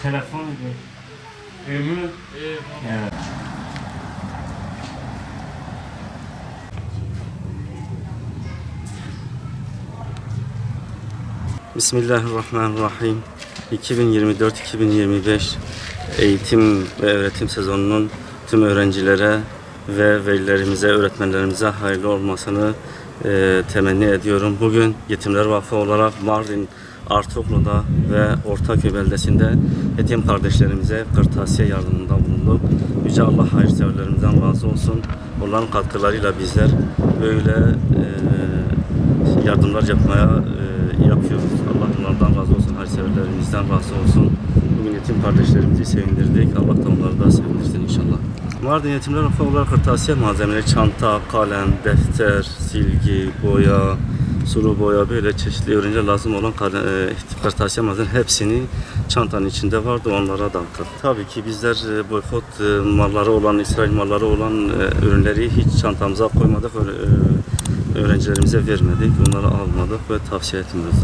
Telefon gibi. Ömür. Evet. Bismillahirrahmanirrahim. 2024-2025 eğitim ve öğretim sezonunun tüm öğrencilere ve velilerimize, öğretmenlerimize hayırlı olmasını temenni ediyorum. Bugün Yetimler Vakfı olarak Mardin Artuklu'da ve Ortaköy beldesinde yetim kardeşlerimize kırtasiye yardımında bulunduk. Yüce Allah hayırseverlerimizden razı olsun. Onların katkılarıyla bizler böyle yardımlar yapmaya yapıyoruz. Allah onlardan razı olsun, hayırseverlerimizden razı olsun. Bugün yetim kardeşlerimizi sevindirdik. Allah da onları da sevindirsin inşallah. Mardin Yetimler Vakfı olarak kırtasiye malzemeleri, çanta, kalem, defter, silgi, boya, sulu boya, böyle çeşitli öğrenciler lazım olan kırtasiye malzemeleri hepsini çantanın içinde vardı, onlara dağıttık. Tabii ki bizler boykot malları olan, İsrail malları olan ürünleri hiç çantamıza koymadık, öğrencilerimize vermedik, onları almadık ve tavsiye etmiyoruz.